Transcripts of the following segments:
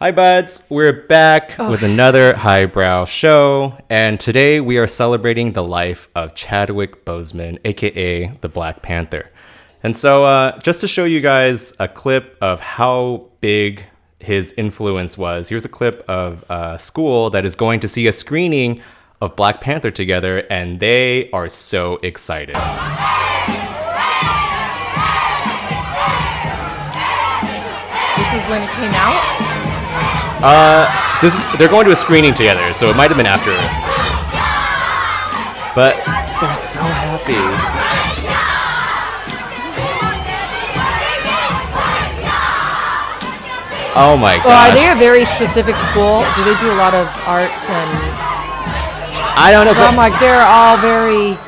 Hi, buds. We're back with another highbrow show, and today we are celebrating the life of Chadwick Boseman, aka the Black Panther. And so, just to show you guys a clip of how big his influence was, here's a clip of a school that is going to see a screening of Black Panther together, and they are so excited. This is when it came out? They're going to a screening together, so it might have been after. But they're so happy. Oh my god. Well, are they a very specific school? Do they do a lot of arts and... I don't know. So I'm like, they're all very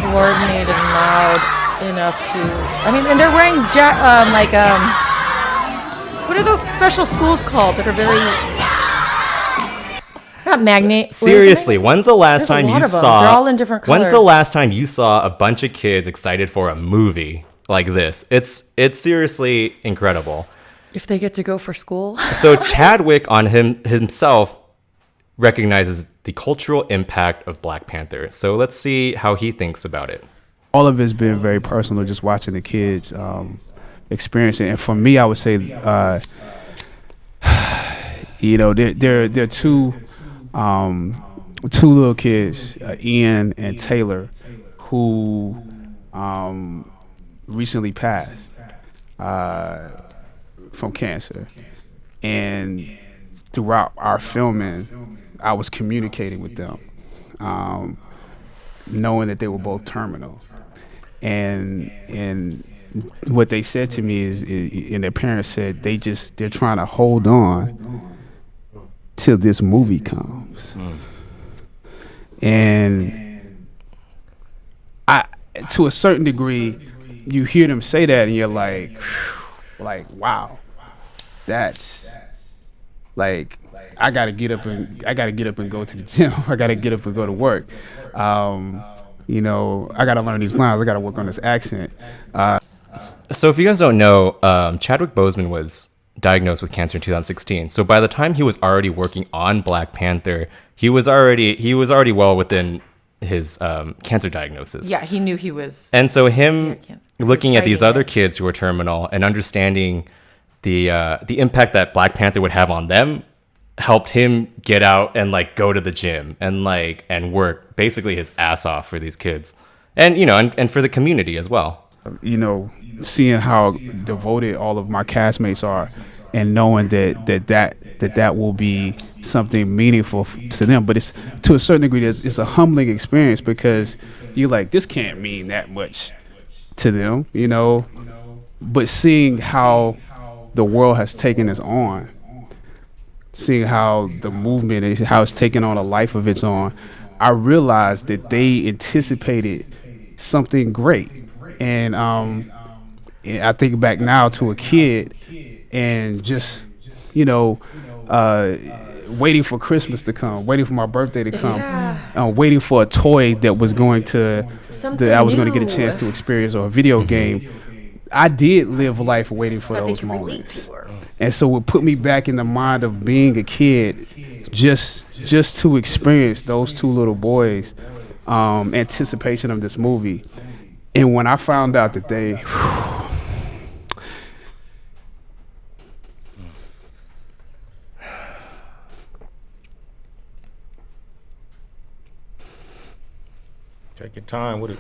coordinated and loud enough to... I mean, and they're wearing what are those special schools called that are very... Not magnet. Seriously, when's the last time you saw... They're all in different colors. When's the last time you saw a bunch of kids excited for a movie like this? It's seriously incredible. If they get to go for school. So Chadwick on himself recognizes the cultural impact of Black Panther. So let's see how he thinks about it. All of it's been very personal, just watching the kids experience it. And for me, I would say, there are two little kids, Ian and Taylor, who recently passed from cancer. And throughout our filming, I was communicating with them, knowing that they were both terminal. And what they said to me is, and their parents said, they're trying to hold on till this movie comes. And to a certain degree, you hear them say that and you're like, wow, that's like, I gotta get up and go to the gym. I gotta get up and go to work. I gotta learn these lines. I gotta work on this accent. So if you guys don't know, Chadwick Boseman was diagnosed with cancer in 2016. So by the time he was already working on Black Panther, he was already well within his cancer diagnosis. Yeah, he knew he was. And so him looking at these other kids who were terminal and understanding the impact that Black Panther would have on them helped him get out and go to the gym and work basically his ass off for these kids, and for the community as well. Seeing how devoted all of my castmates are, and knowing that will be something meaningful to them. But it's, to a certain degree, it's a humbling experience, because you're like, this can't mean that much to them, But seeing how the world has taken this on, seeing how the movement is, how it's taken on a life of its own, I realized that they anticipated something great. And I think back now to a kid and just, waiting for Christmas to come, waiting for my birthday to come, waiting for a toy that was going to, that I was going to get a chance to experience, or a video game. I did live life waiting for those moments. And so it put me back in the mind of being a kid, just to experience those two little boys' anticipation of this movie. And when I found out that they... Take your time with it.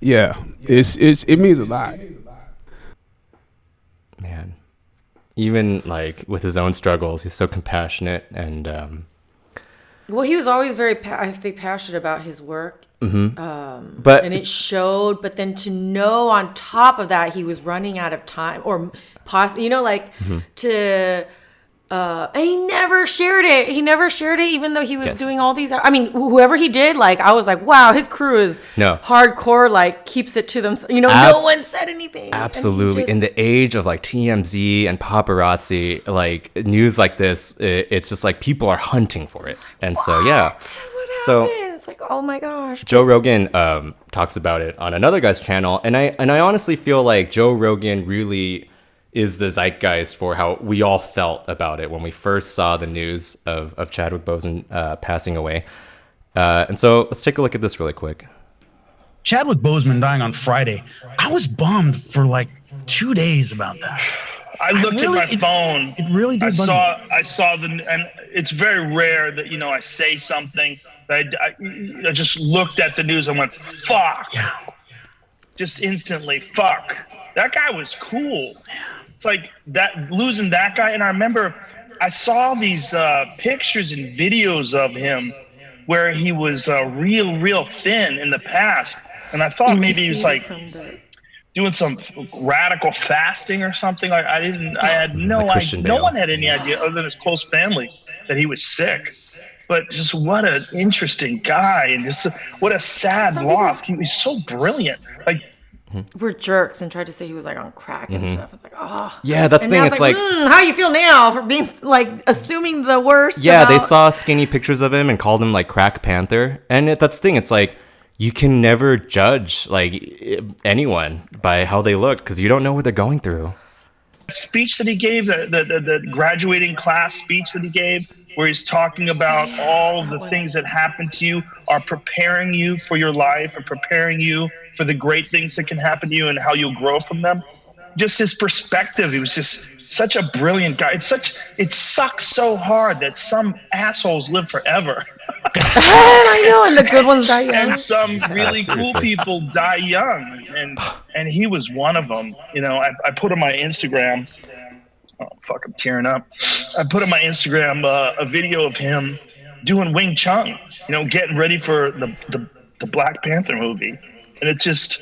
Yeah, it means a lot. Man, even with his own struggles, he's so compassionate and. Well, he was always very, I think, passionate about his work. Mm-hmm. And it showed. But then to know on top of that he was running out of time, or possibly, to And he never shared it. He never shared it, even though he was Yes. doing all these. I mean, whoever he did, like, I was like, wow, his crew is hardcore, like, keeps it to themselves. You know, no one said anything. Absolutely. In the age of like TMZ and paparazzi, like news like this, it's just like people are hunting for it. And so, yeah. What happened? So It's like, oh my gosh. Joe Rogan talks about it on another guy's channel. And I honestly feel like Joe Rogan really is the zeitgeist for how we all felt about it when we first saw the news of Chadwick Boseman passing away. And so let's take a look at this really quick. Chadwick Boseman dying on Friday. I was bummed for like 2 days about that. I looked at my phone. It really did bug me. I saw and it's very rare that, you know, I say something. I just looked at the news and went, fuck. Yeah. Just instantly, fuck. That guy was cool. It's like that, losing that guy. And I remember I saw these pictures and videos of him where he was real thin in the past. And I thought maybe he was like doing some radical fasting or something. Like I had no idea. No one had any idea other than his close family that he was sick. But just what an interesting guy, and just what a sad loss. He was so brilliant. Like, we're jerks and tried to say he was like on crack and stuff. It's like, oh. Yeah, that's the thing. It's like, how do you feel now for being like assuming the worst? Yeah, they saw skinny pictures of him and called him like Crack Panther. And that's the thing. It's like, you can never judge like anyone by how they look because you don't know what they're going through. The speech that he gave, the graduating class speech that he gave, where he's talking about all the things that happen to you are preparing you for your life and preparing you for the great things that can happen to you and how you'll grow from them. Just his perspective, he was just such a brilliant guy. It sucks so hard that some assholes live forever. I know, and the good ones die young. And some really cool people die young, and he was one of them. You know, I put on my Instagram. Oh fuck, I'm tearing up. I put on my Instagram a video of him doing Wing Chun. You know, getting ready for the Black Panther movie, and it's just,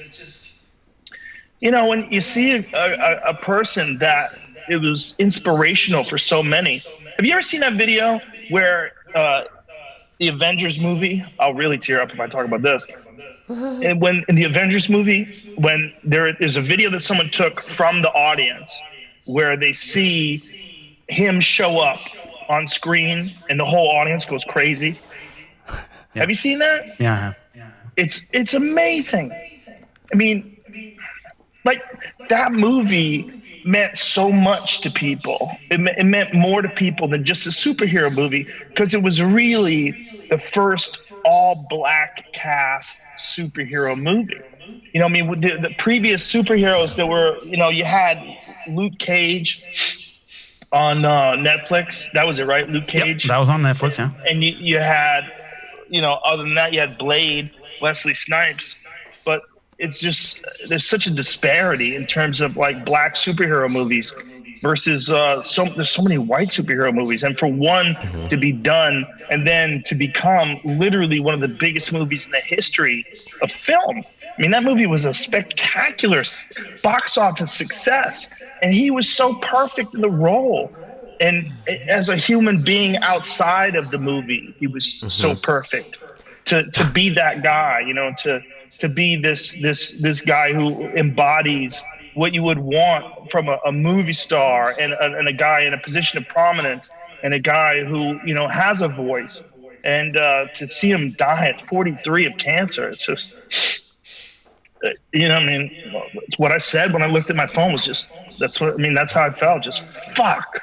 you know, when you see a person that it was inspirational for so many. Have you ever seen that video where the Avengers movie? I'll really tear up if I talk about this. And when in the Avengers movie, when there's a video that someone took from the audience where they see him show up on screen and the whole audience goes crazy. Yeah. Have you seen that? Yeah. It's amazing. I mean, like, that movie meant so much to people. It meant more to people than just a superhero movie, because it was really the first all-black cast superhero movie. You know, I mean, the previous superheroes that were, you know, you had Luke Cage on Netflix. That was it, right? Luke Cage. Yep, that was on Netflix, yeah. And you had, you know, other than that, you had Blade, Wesley Snipes. But it's just, there's such a disparity in terms of like black superhero movies versus there's so many white superhero movies. And for one to be done and then to become literally one of the biggest movies in the history of film. I mean, that movie was a spectacular box office success, and he was so perfect in the role. And as a human being outside of the movie, he was so perfect to be that guy, you know, to be this guy who embodies what you would want from a movie star and a guy in a position of prominence and a guy who, you know, has a voice. And to see him die at 43 of cancer, it's just, you know, I mean, what I said when I looked at my phone was just, that's how I felt. Just fuck.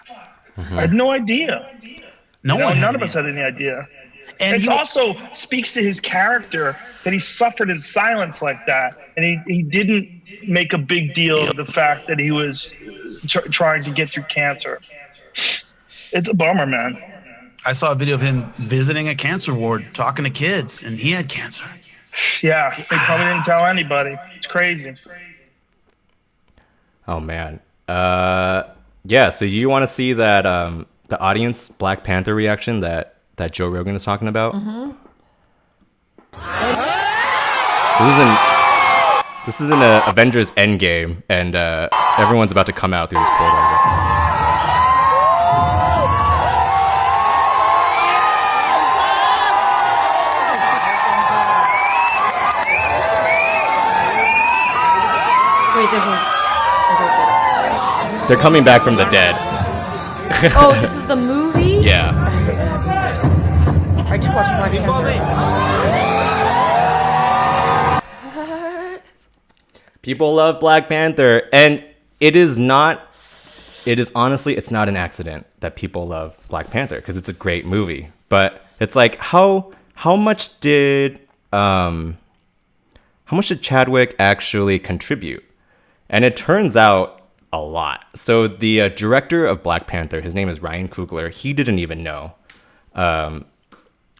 I had no idea. None of us had any idea. And it also speaks to his character that he suffered in silence like that, and he didn't make a big deal of the fact that he was trying to get through cancer. It's a bummer, man. I saw a video of him visiting a cancer ward, talking to kids, and he had cancer. Yeah, they probably didn't tell anybody. It's crazy. Oh man. Yeah. So you want to see that the audience Black Panther reaction that Joe Rogan is talking about? So this is in Avengers Endgame, and everyone's about to come out through this portal. They're coming back from the dead. Oh, this is the movie? Yeah. I did watch Black Panther. People love Black Panther, and it is honestly, it's not an accident that people love Black Panther because it's a great movie. But it's like, how much did Chadwick actually contribute? And it turns out a lot. So the director of Black Panther, his name is Ryan Coogler. He didn't even know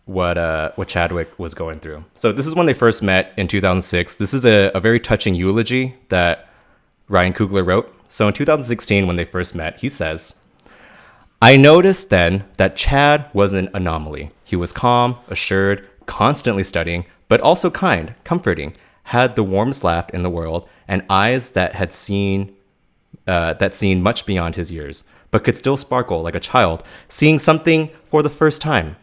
what Chadwick was going through. So this is when they first met in 2006. This is a very touching eulogy that Ryan Coogler wrote. So in 2016, when they first met, he says, "I noticed then that Chad was an anomaly. He was calm, assured, constantly studying, but also kind, comforting, had the warmest laugh in the world, and eyes that had seen much beyond his years, but could still sparkle like a child, seeing something for the first time.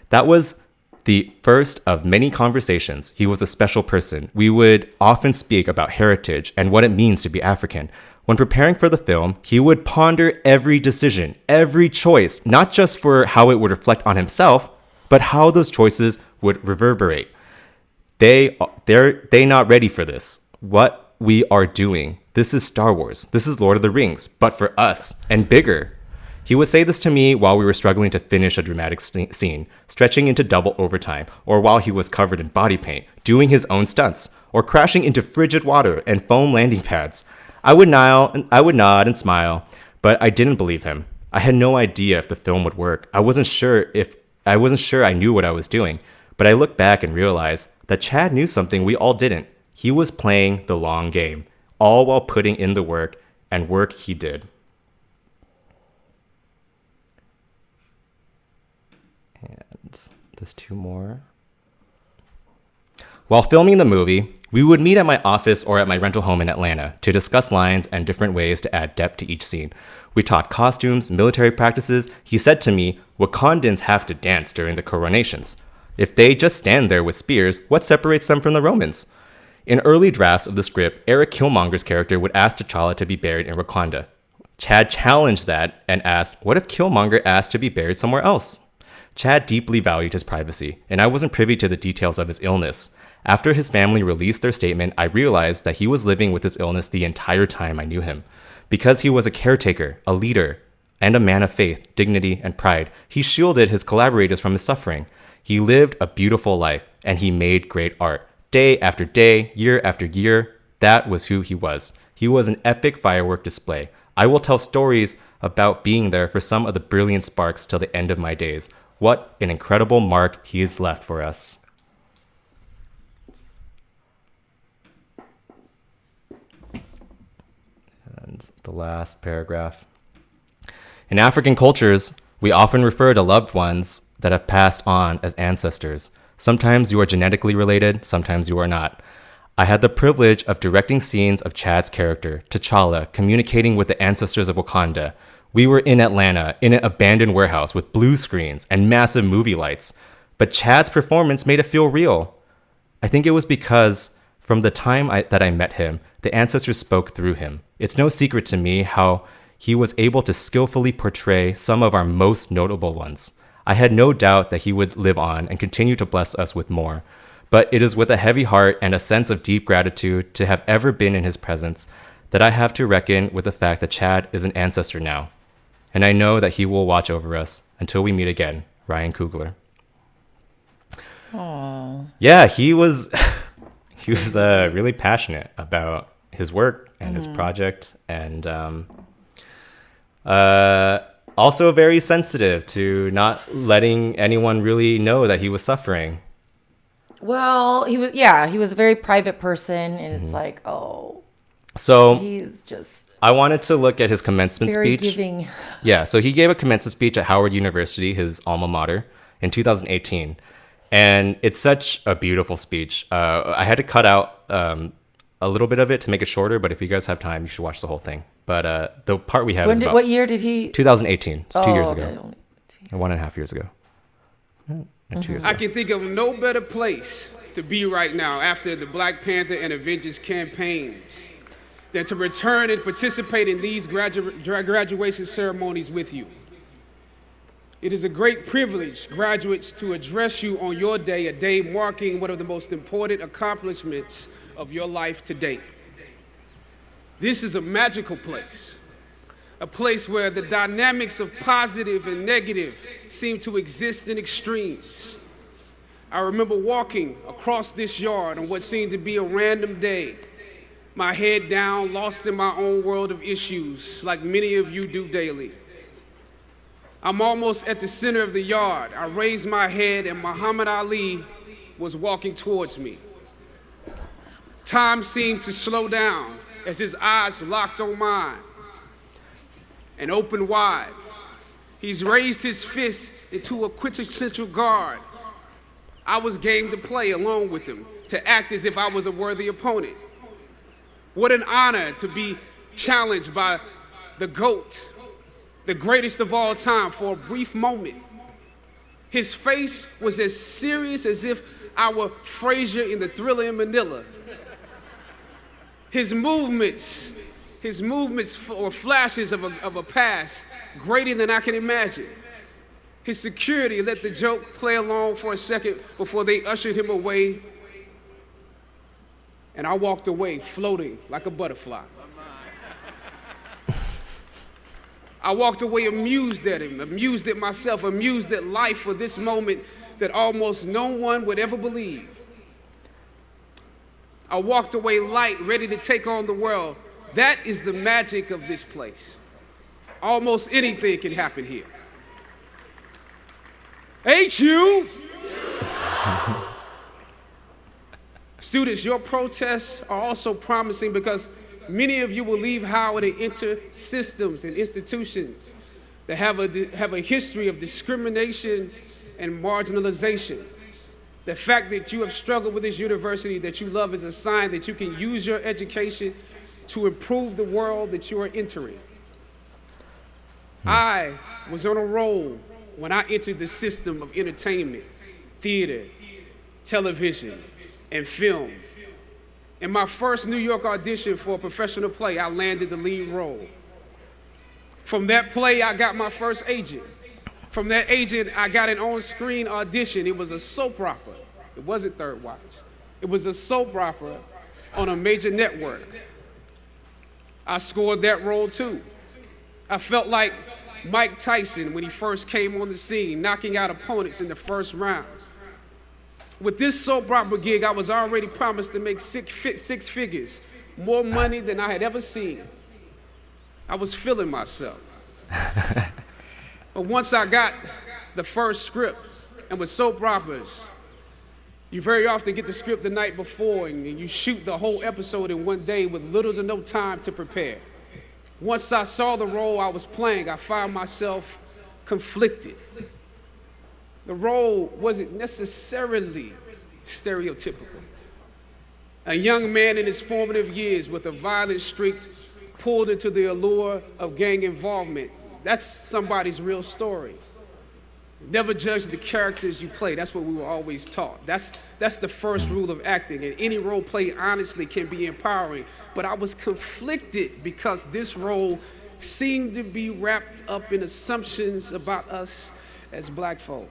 That was the first of many conversations. He was a special person. We would often speak about heritage and what it means to be African. When preparing for the film, he would ponder every decision, every choice, not just for how it would reflect on himself, but how those choices would reverberate. They're not ready for this. What we are doing. This is Star Wars. This is Lord of the Rings, but for us and bigger." He would say this to me while we were struggling to finish a dramatic scene, stretching into double overtime, or while he was covered in body paint, doing his own stunts, or crashing into frigid water and foam landing pads. I would nod and smile, but I didn't believe him. I had no idea if the film would work. I wasn't sure I knew what I was doing, but I look back and realize that Chad knew something we all didn't. He was playing the long game, all while putting in the work, and work he did. And there's two more. While filming the movie, we would meet at my office or at my rental home in Atlanta to discuss lines and different ways to add depth to each scene. We talked costumes, military practices. He said to me, Wakandans have to dance during the coronations. If they just stand there with spears, what separates them from the Romans? In early drafts of the script, Eric Killmonger's character would ask T'Challa to be buried in Wakanda. Chad challenged that and asked, what if Killmonger asked to be buried somewhere else? Chad deeply valued his privacy, and I wasn't privy to the details of his illness. After his family released their statement, I realized that he was living with his illness the entire time I knew him. Because he was a caretaker, a leader, and a man of faith, dignity, and pride, he shielded his collaborators from his suffering. He lived a beautiful life, and he made great art. Day after day, year after year, that was who he was. He was an epic firework display. I will tell stories about being there for some of the brilliant sparks till the end of my days. What an incredible mark he has left for us. And the last paragraph. In African cultures, we often refer to loved ones that have passed on as ancestors. Sometimes you are genetically related, sometimes you are not. I had the privilege of directing scenes of Chad's character, T'Challa, communicating with the ancestors of Wakanda. We were in Atlanta, in an abandoned warehouse with blue screens and massive movie lights. But Chad's performance made it feel real. I think it was because from the time that I met him, the ancestors spoke through him. It's no secret to me how he was able to skillfully portray some of our most notable ones. I had no doubt that he would live on and continue to bless us with more. But it is with a heavy heart and a sense of deep gratitude to have ever been in his presence that I have to reckon with the fact that Chad is an ancestor now. And I know that he will watch over us until we meet again. Ryan Coogler. Aww. Yeah, he was really passionate about his work and his project, and also very sensitive to not letting anyone really know that he was suffering. Well, he was a very private person, and it's like, so he's just I wanted to look at his commencement very speech. giving. Yeah, so he gave a commencement speech at Howard University, his alma mater, in 2018. And it's such a beautiful speech. I had to cut out a little bit of it to make it shorter, but if you guys have time, you should watch the whole thing. But the part we have is about... What year did he... 2018. It's 2 years ago. Okay. 1.5 years ago. 2 years ago. I can think of no better place to be right now after the Black Panther and Avengers campaigns than to return and participate in these graduation ceremonies with you. It is a great privilege, graduates, to address you on your day, a day marking one of the most important accomplishments of your life to date. This is a magical place, a place where the dynamics of positive and negative seem to exist in extremes. I remember walking across this yard on what seemed to be a random day, my head down, lost in my own world of issues, like many of you do daily. I'm almost at the center of the yard. I raised my head and Muhammad Ali was walking towards me. Time seemed to slow down as his eyes locked on mine and opened wide. He's raised his fist into a quintessential guard. I was game to play along with him, to act as if I was a worthy opponent. What an honor to be challenged by the GOAT, the greatest of all time, for a brief moment. His face was as serious as if I were Frazier in the Thriller in Manila. His movements or flashes of a pass greater than I can imagine. His security let the joke play along for a second before they ushered him away. And I walked away floating like a butterfly. I walked away amused at him, amused at myself, amused at life for this moment that almost no one would ever believe. I walked away light, ready to take on the world. That is the magic of this place. Almost anything can happen here. Ain't you? Students, your protests are also promising because many of you will leave Howard and enter systems and institutions that have a history of discrimination and marginalization. The fact that you have struggled with this university that you love is a sign that you can use your education to improve the world that you are entering. I was on a roll when I entered the system of entertainment, theater, television, and film. In my first New York audition for a professional play, I landed the lead role. From that play, I got my first agent. From that agent, I got an on-screen audition. It was a soap opera. It wasn't Third Watch. It was a soap opera on a major network. I scored that role too. I felt like Mike Tyson when he first came on the scene, knocking out opponents in the first round. With this soap opera gig, I was already promised to make six figures, more money than I had ever seen. I was feeling myself. But once I got the first script, and with soap operas, you very often get the script the night before and you shoot the whole episode in one day with little to no time to prepare. Once I saw the role I was playing, I found myself conflicted. The role wasn't necessarily stereotypical. A young man in his formative years with a violent streak pulled into the allure of gang involvement. That's somebody's real story. Never judge the characters you play. That's what we were always taught. That's the first rule of acting. And any role played honestly can be empowering. But I was conflicted because this role seemed to be wrapped up in assumptions about us as black folk.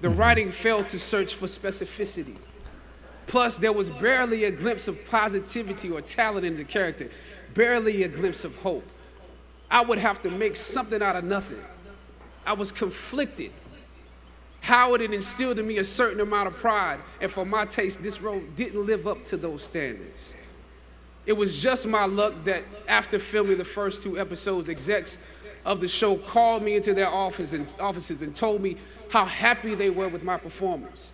The writing failed to search for specificity. Plus, there was barely a glimpse of positivity or talent in the character, barely a glimpse of hope. I would have to make something out of nothing. I was conflicted. Howard had instilled in me a certain amount of pride, and for my taste, this role didn't live up to those standards. It was just my luck that after filming the first 2 episodes, execs of the show called me into their offices and told me how happy they were with my performance.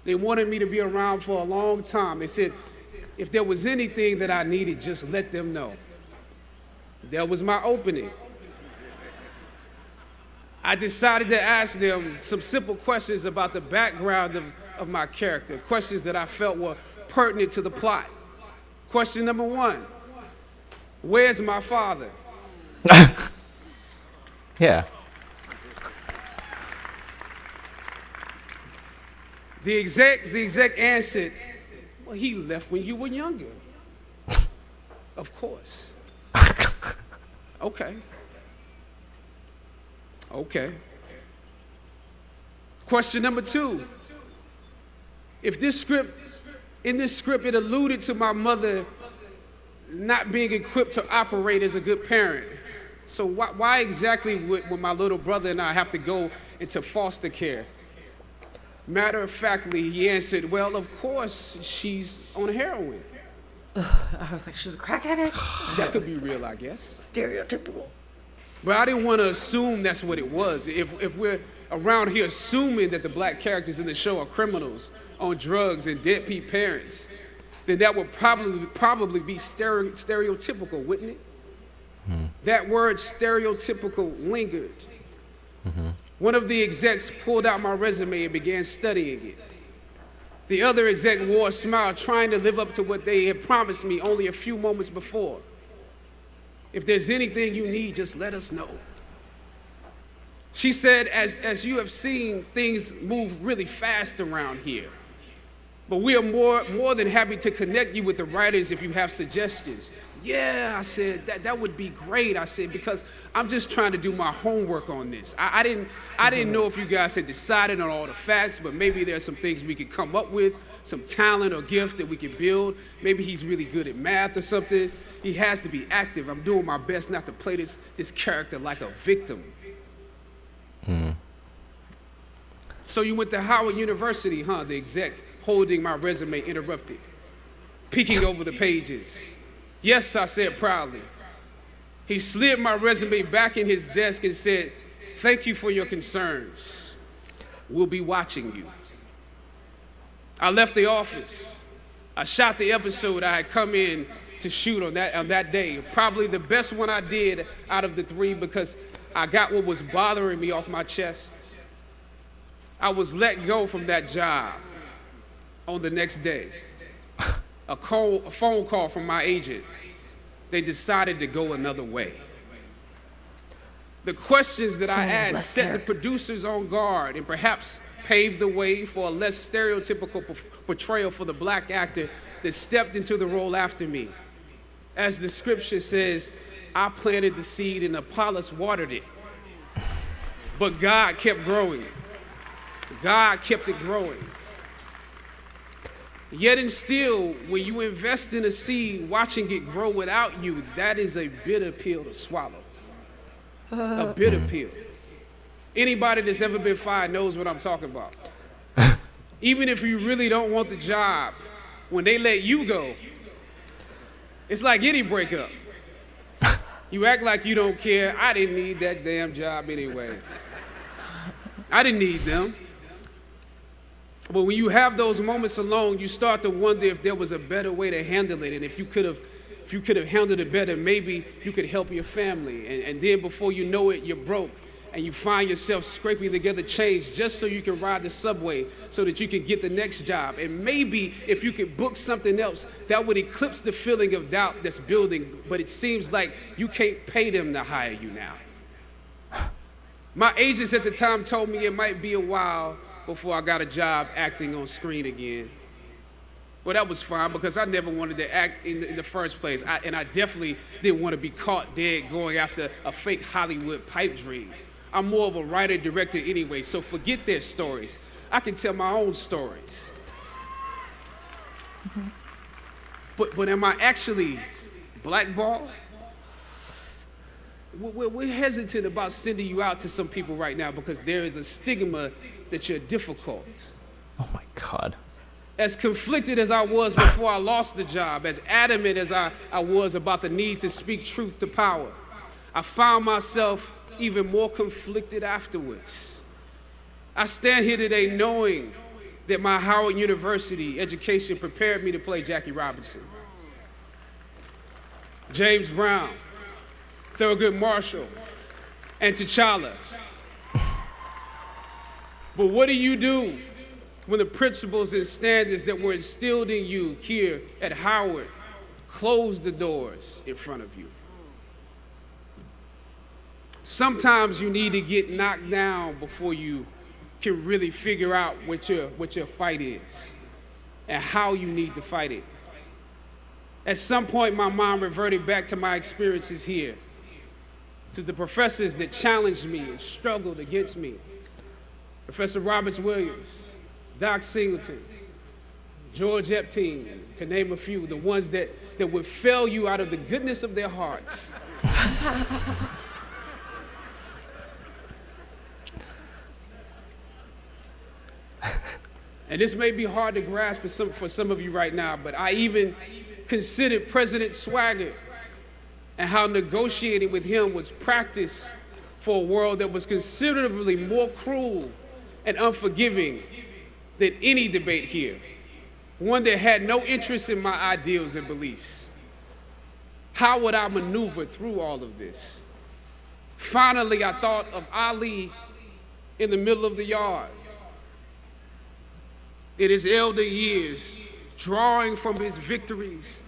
They wanted me to be around for a long time. They said, if there was anything that I needed, just let them know. That was my opening. I decided to ask them some simple questions about the background of my character, questions that I felt were pertinent to the plot. Question number 1, where's my father? Yeah. The exec answered, well, he left when you were younger. Of course. Okay. Okay. Question number 2. If in this script, it alluded to my mother not being equipped to operate as a good parent. So why exactly would my little brother and I have to go into foster care? Matter of factly, he answered, well, of course, she's on heroin. I was like, she's a crack addict? That could be real, I guess. Stereotypical. But I didn't want to assume that's what it was. If we're around here assuming that the black characters in the show are criminals on drugs and deadbeat parents, then that would probably be stereotypical, wouldn't it? That word stereotypical lingered. One of the execs pulled out my resume and began studying it. The other exec wore a smile, trying to live up to what they had promised me only a few moments before. If there's anything you need, just let us know. She said, as you have seen, things move really fast around here. But we are more than happy to connect you with the writers if you have suggestions. Yeah, I said, that would be great. I said, because I'm just trying to do my homework on this. I didn't know if you guys had decided on all the facts, but maybe there's some things we could come up with, some talent or gift that we could build. Maybe he's really good at math or something. He has to be active. I'm doing my best not to play this character like a victim. So you went to Howard University, huh? The exec holding my resume interrupted, peeking over the pages. Yes, I said proudly. He slid my resume back in his desk and said, thank you for your concerns. We'll be watching you. I left the office. I shot the episode I had come in to shoot on that day. Probably the best one I did out of the 3 because I got what was bothering me off my chest. I was let go from that job on the next day. A phone call from my agent. They decided to go another way. The questions that I asked set the producers on guard and perhaps paved the way for a less stereotypical portrayal for the black actor that stepped into the role after me. As the scripture says, I planted the seed and Apollos watered it. But God kept growing it. God kept it growing. Yet and still, when you invest in a seed, watching it grow without you, that is a bitter pill to swallow. A bitter pill. Anybody that's ever been fired knows what I'm talking about. Even if you really don't want the job, when they let you go, it's like any breakup. You act like you don't care. I didn't need that damn job anyway. I didn't need them. But when you have those moments alone, you start to wonder if there was a better way to handle it. And if you could have handled it better, maybe you could help your family. And then before you know it, you're broke. And you find yourself scraping together change just so you can ride the subway so that you can get the next job. And maybe if you could book something else, that would eclipse the feeling of doubt that's building. But it seems like you can't pay them to hire you now. My agents at the time told me it might be a while before I got a job acting on screen again. Well, that was fine because I never wanted to act in the first place. And I definitely didn't want to be caught dead going after a fake Hollywood pipe dream. I'm more of a writer-director anyway, so forget their stories. I can tell my own stories. But am I actually blackballed? We're hesitant about sending you out to some people right now because there is a stigma that you're difficult. Oh my God. As conflicted as I was before I lost the job, as adamant as I was about the need to speak truth to power, I found myself even more conflicted afterwards. I stand here today knowing that my Howard University education prepared me to play Jackie Robinson, James Brown, Thurgood Marshall, and T'Challa. But what do you do when the principles and standards that were instilled in you here at Howard close the doors in front of you? Sometimes you need to get knocked down before you can really figure out what your fight is and how you need to fight it. At some point, my mind reverted back to my experiences here, to the professors that challenged me and struggled against me. Professor Roberts Williams, Doc Singleton, George Epstein, to name a few, the ones that would fail you out of the goodness of their hearts. And this may be hard to grasp for some of you right now, but I even considered President Swagger and how negotiating with him was practice for a world that was considerably more cruel and unforgiving than any debate here, one that had no interest in my ideals and beliefs. How would I maneuver through all of this? Finally, I thought of Ali in the middle of the yard, in his elder years, drawing from his victories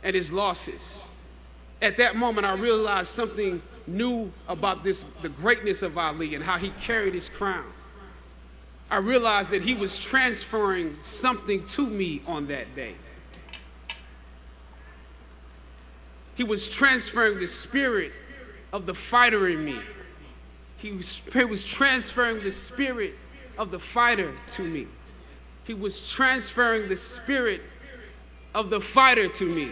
and his losses. At that moment, I realized something new about the greatness of Ali and how he carried his crown. I realized that he was transferring something to me on that day. He was transferring the spirit of the fighter in me. He was transferring the spirit of the fighter to me. He was transferring the spirit of the fighter to me.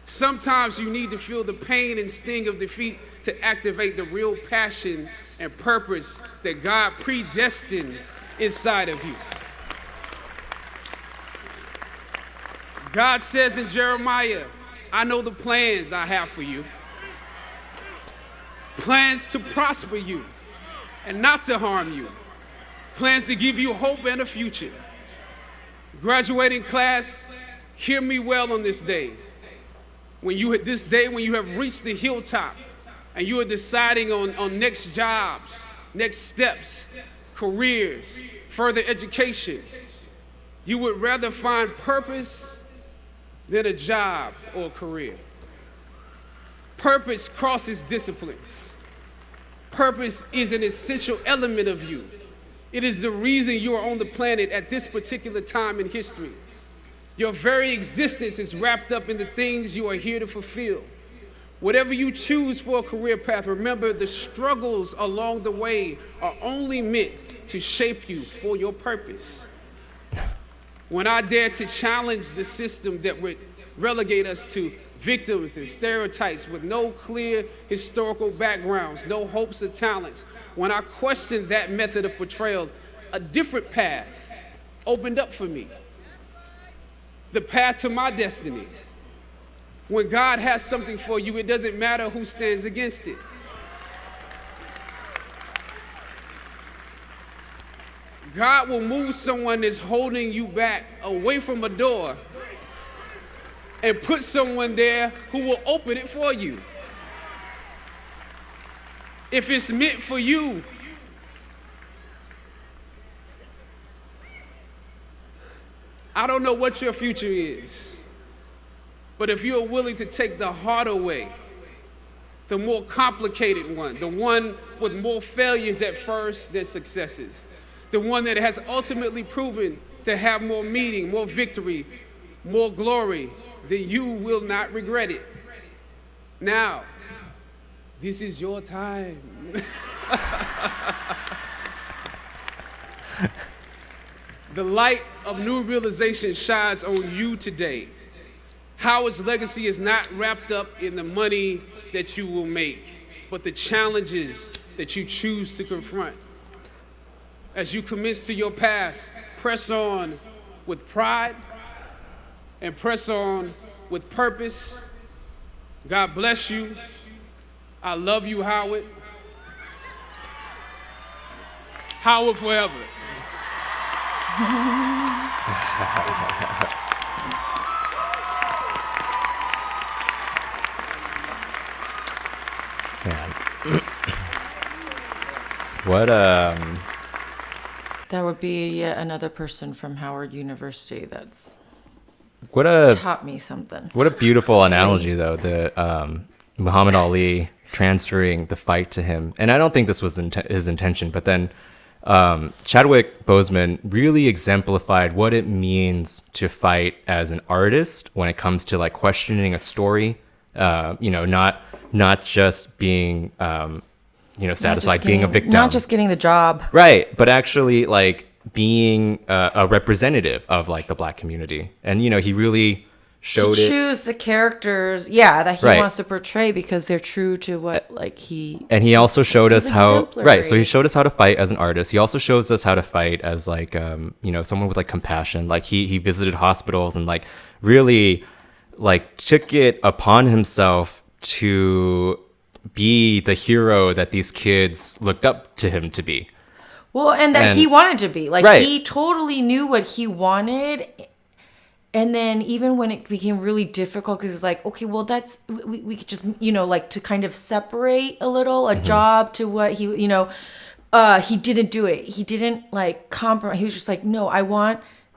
Sometimes you need to feel the pain and sting of defeat to activate the real passion and purpose that God predestined inside of you. God says in Jeremiah, I know the plans I have for you. Plans to prosper you and not to harm you. Plans to give you hope and a future. Graduating class, hear me well on this day. When you have reached the hilltop and you are deciding on next jobs, next steps, careers, further education, you would rather find purpose than a job or a career. Purpose crosses disciplines. Purpose is an essential element of you. It is the reason you are on the planet at this particular time in history. Your very existence is wrapped up in the things you are here to fulfill. Whatever you choose for a career path, remember the struggles along the way are only meant to shape you for your purpose. When I dare to challenge the system that would relegate us to victims and stereotypes with no clear historical backgrounds, no hopes or talents, when I questioned that method of portrayal, a different path opened up for me. The path to my destiny. When God has something for you, it doesn't matter who stands against it. God will move someone that's holding you back away from a door and put someone there who will open it for you. If it's meant for you, I don't know what your future is, but if you're willing to take the harder way, the more complicated one, the one with more failures at first than successes, the one that has ultimately proven to have more meaning, more victory, more glory, then you will not regret it. Now, this is your time. The light of new realization shines on you today. Howard's legacy is not wrapped up in the money that you will make, but the challenges that you choose to confront. As you commence to your past, press on with pride and press on with purpose. God bless you. I love you, Howard. Howard forever. What That would be yet another person from Howard University that's what a taught me something. What a beautiful analogy, though, the Muhammad Ali transferring the fight to him. And I don't think this was his intention, but then Chadwick Boseman really exemplified what it means to fight as an artist when it comes to like questioning a story. Not just being, satisfied being a victim. Not just getting the job. Right. But actually like being a representative of like the Black community. And, he really showed to choose the characters, that he wants to portray because they're true to what he. And he also showed us how, exemplary. right. So he showed us how to fight as an artist. He also shows us how to fight as like, someone with like compassion. Like he visited hospitals and like really like took it upon himself to be the hero that these kids looked up to him to be. Well, and that he wanted to be. Like, he totally knew what he wanted. And then even when it became really difficult, because it's like, okay, well, we could just, like to kind of separate a little, a job to what he didn't do it. He didn't like compromise. He was just like, no,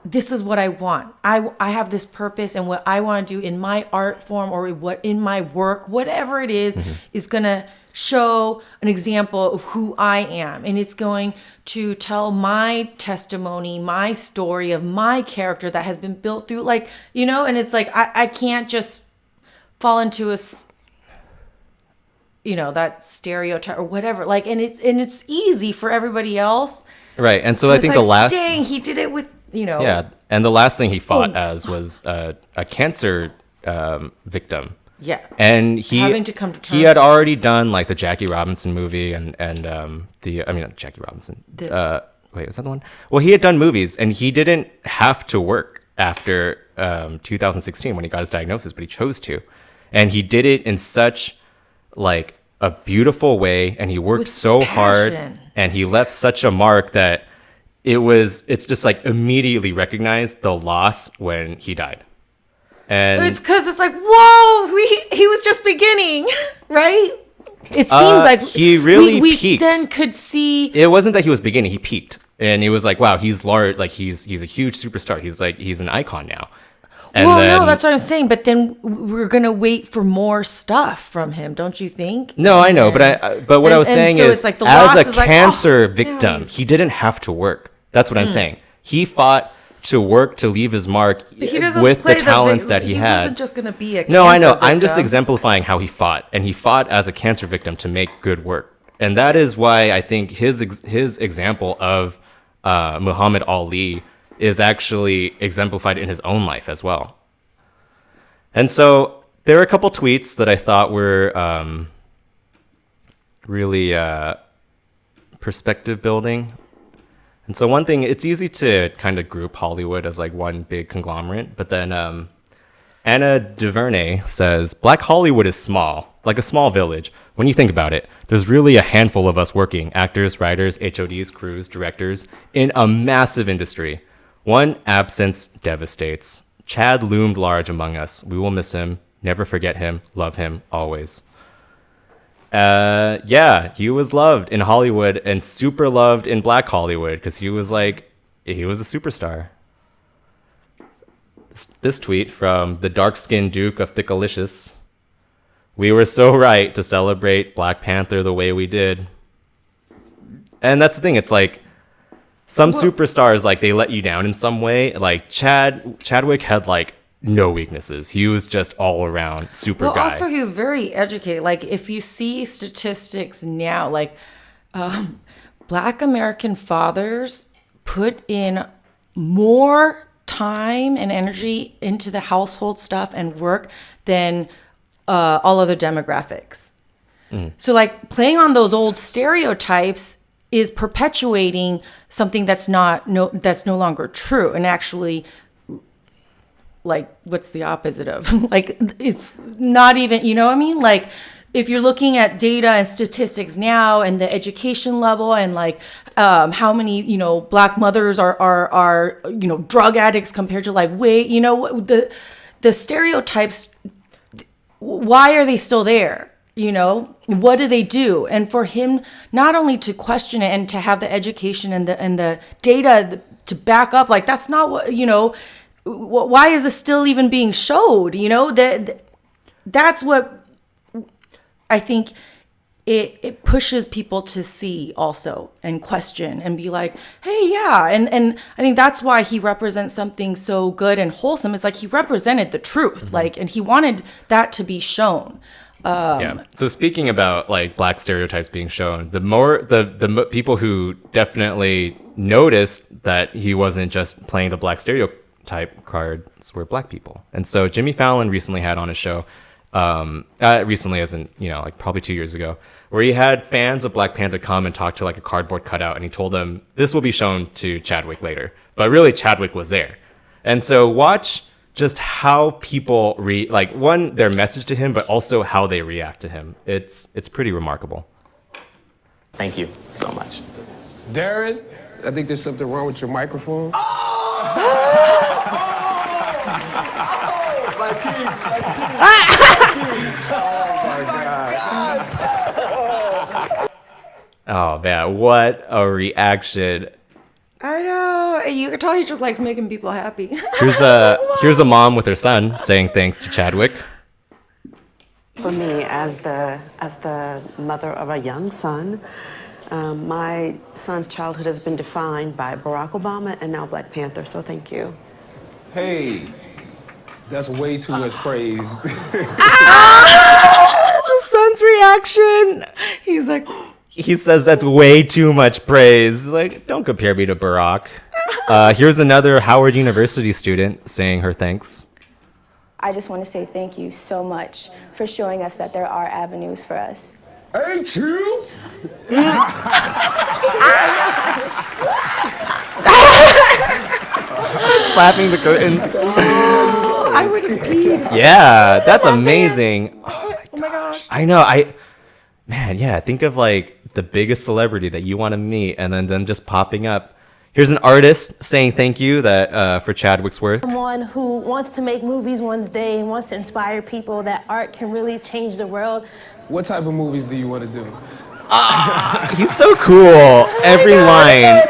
this is what I want. I have this purpose, and what I want to do in my art form or what in my work, whatever it is going to show an example of who I am. And it's going to tell my testimony, my story of my character that has been built through and it's like, I can't just fall into that stereotype or whatever. Like, and it's easy for everybody else. Right. And so I think dang, he did it with, Yeah. And the last thing he fought as was a cancer victim. Yeah. And having to come to terms he had already done like the Jackie Robinson movie and not Jackie Robinson. Wait, was that the one? Well, he had done movies and he didn't have to work after 2016 when he got his diagnosis, but he chose to. And he did it in such like a beautiful way, and he worked with so hard, and he left such a mark that it's just like immediately recognized the loss when he died. And it's because it's like, whoa, he was just beginning, right? It seems like he really we peaked. Then could see it wasn't that he was beginning; he peaked, and it was like, wow, he's large, like he's a huge superstar. He's an icon now. And no, that's what I'm saying. But then we're gonna wait for more stuff from him, don't you think? No, I know, but what I was saying is, like as a cancer victim, he didn't have to work. That's what I'm saying. He fought to work to leave his mark with the talents that he had. He wasn't just going to be a cancer No, I know. victim. I'm just exemplifying how he fought. And he fought as a cancer victim to make good work. And that is why I think his example of Muhammad Ali is actually exemplified in his own life as well. And so there are a couple tweets that I thought were really perspective building. And so one thing, it's easy to kind of group Hollywood as like one big conglomerate, but then Anna DuVernay says, Black Hollywood is small, like a small village. When you think about it, there's really a handful of us working, actors, writers, HODs, crews, directors, in a massive industry. One absence devastates. Chad loomed large among us. We will miss him, never forget him, love him, always. He was loved in Hollywood and super loved in Black Hollywood because he was a superstar. This tweet from the dark-skinned Duke of Thickalicious. We were so right to celebrate Black Panther the way we did. And that's the thing. It's like some superstars, like they let you down in some way. Like Chadwick had like no weaknesses. He was just all around super guy. Also, he was very educated. Like, if you see statistics now, like Black American fathers put in more time and energy into the household stuff and work than all other demographics. So, like, playing on those old stereotypes is perpetuating something that's no longer true, and actually, like, what's the opposite of? Like, it's not even, you know what I mean? Like, if you're looking at data and statistics now and the education level and like how many, Black mothers are drug addicts compared to like the stereotypes, why are they still there? What do they do? And for him not only to question it and to have the education and the data to back up, like, that's not what, why is this still even being showed? That's what I think it pushes people to see also and question and be like, hey, yeah. And I think that's why he represents something so good and wholesome. It's like he represented the truth, like, and he wanted that to be shown. Yeah. So speaking about like black stereotypes being shown, the people who definitely noticed that he wasn't just playing the black stereotype cards were black people. And so Jimmy Fallon recently had on his show, recently as in, like probably 2 years ago, where he had fans of Black Panther come and talk to like a cardboard cutout, and he told them this will be shown to Chadwick later. But really Chadwick was there. And so watch just how people their message to him, but also how they react to him. It's pretty remarkable. Thank you so much. Darren, I think there's something wrong with your microphone. Oh man, what a reaction. I know. You can tell he just likes making people happy. Here's a mom with her son saying thanks to Chadwick. For me, as the mother of a young son, my son's childhood has been defined by Barack Obama and now Black Panther, so thank you. Hey, that's way too much praise. The son's reaction. He's like, He says that's way too much praise. Like, don't compare me to Barack. Here's another Howard University student saying her thanks. I just want to say thank you so much for showing us that there are avenues for us. Ain't you? Slapping the curtains. I would have peed. Yeah, that's amazing. Oh my gosh. I know. Think of like the biggest celebrity that you want to meet, and then them just popping up. Here's an artist saying thank you for Chadwick's work. Someone who wants to make movies one day and wants to inspire people that art can really change the world. What type of movies do you want to do? He's so cool. Every line.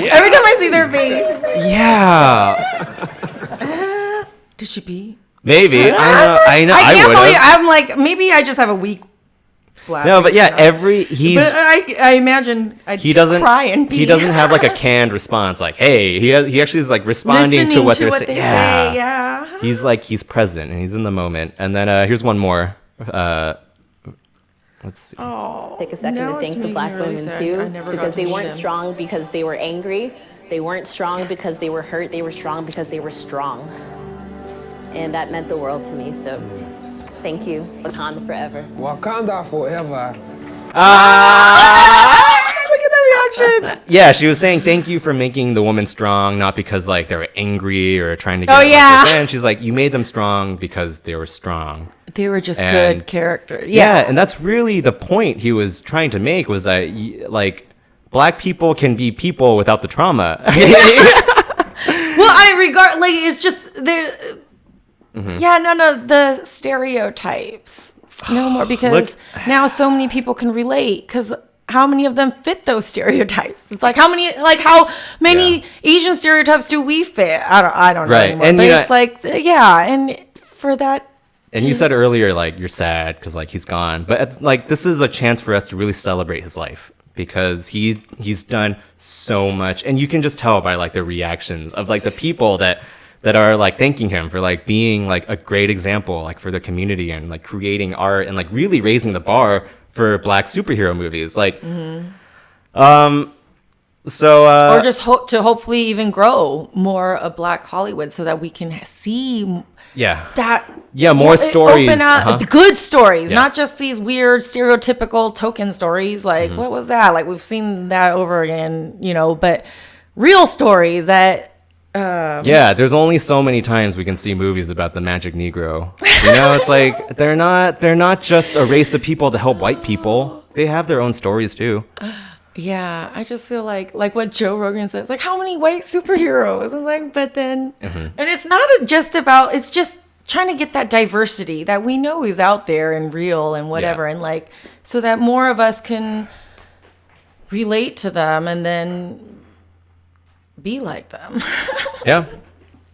Every time I see their face. Yeah. Did she pee? Maybe. I know. I can't would've. believe I'm like, maybe I just have a weak bladder. No, but yeah, But I imagine I'd cry and pee. he doesn't have like a canned response like, hey, he actually is like responding to what they're saying. Yeah. He's present and he's in the moment. And then here's one more. Let's see. Oh, Take a second now to it's thank the making black me really women sad. too, I never got because to they meet weren't them. strong because they were angry. They weren't strong because they were hurt. They were strong because they were strong. And that meant the world to me, so thank you. Wakanda forever. Wakanda forever. Look at the reaction. Yeah, she was saying thank you for making the woman strong, not because like they were angry or trying to get and she's like, you made them strong because they were strong. They were just And- good characters. Yeah, and that's really the point he was trying to make was that like black people can be people without the trauma. Well, it's just there. Yeah, no, the stereotypes. No more, because now so many people can relate, because how many of them fit those stereotypes? It's like how many Asian stereotypes do we fit? I don't know anymore. And but it's like, and for that. And you said earlier, like, you're sad because like he's gone, but like this is a chance for us to really celebrate his life, because he's done so much, and you can just tell by like the reactions of like the people that are like thanking him for like being like a great example like for their community and like creating art and like really raising the bar for black superhero movies. Like, or just to hopefully even grow more of Black Hollywood so that we can see more stories, open up the good stories, Yes. not just these weird stereotypical token stories like what was that, like we've seen that over again, but real stories that there's only so many times we can see movies about the magic Negro. It's like they're not just a race of people to help white people. They have their own stories too. Yeah, I just feel like what Joe Rogan says, like how many white superheroes? And like, but then, and it's not just about, it's just trying to get that diversity that we know is out there and real and whatever. And like, so that more of us can relate to them and then be like them. Yeah.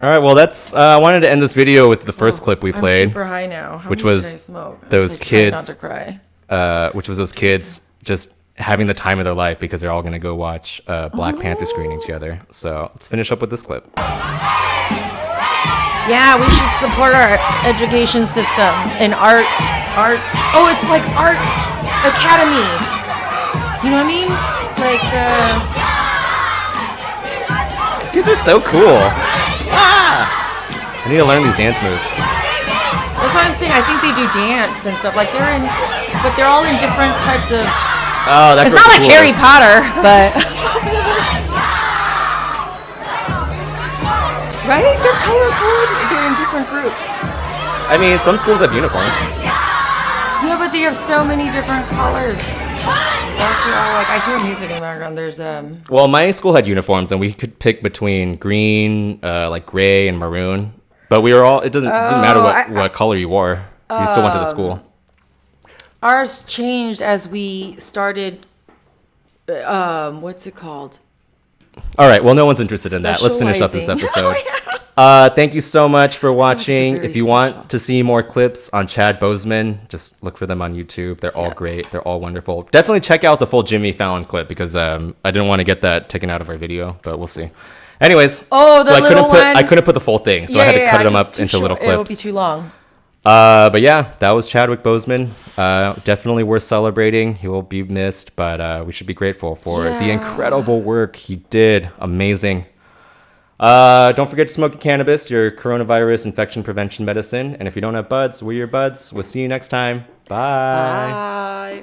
All right. Well, that's, I wanted to end this video with the first clip we played. I'm super high now. How which many was did I smoke? those It's like trying kids. not to cry. which was those kids just having the time of their life because they're all going to go watch Black Panther screening together. So let's finish up with this clip. Yeah, we should support our education system and art. Oh, it's like art academy. You know what I mean? Like, these kids are so cool. I need to learn these dance moves. that's what I'm saying. I think they do dance and stuff. Like but they're all in different types of. Oh, that's it's not like Harry Potter, but. Right? They're colorful. They're in different groups. I mean, some schools have uniforms. Yeah, but they have so many different colors. Like I hear music in the background. There's Well, my school had uniforms, and we could pick between green, like gray, and maroon. But we were all. It doesn't matter what color you wore. You still went to the school. Ours changed as we started. What's it called? All right. Well, no one's interested in that. Let's finish up this episode. Thank you so much for watching. If you want to see more clips on Chad Boseman, just look for them on YouTube. They're all great. They're all wonderful. Definitely check out the full Jimmy Fallon clip because I didn't want to get that taken out of our video, but we'll see. Anyways, so I couldn't put the full thing, so I had to cut them up into little clips. It would be too long. But yeah, that was Chadwick Boseman. Definitely worth celebrating. He will be missed, but we should be grateful for the incredible work he did. Amazing. Don't forget to smoke cannabis, your coronavirus infection prevention medicine. And if you don't have buds, we're your buds. We'll see you next time. Bye. Bye.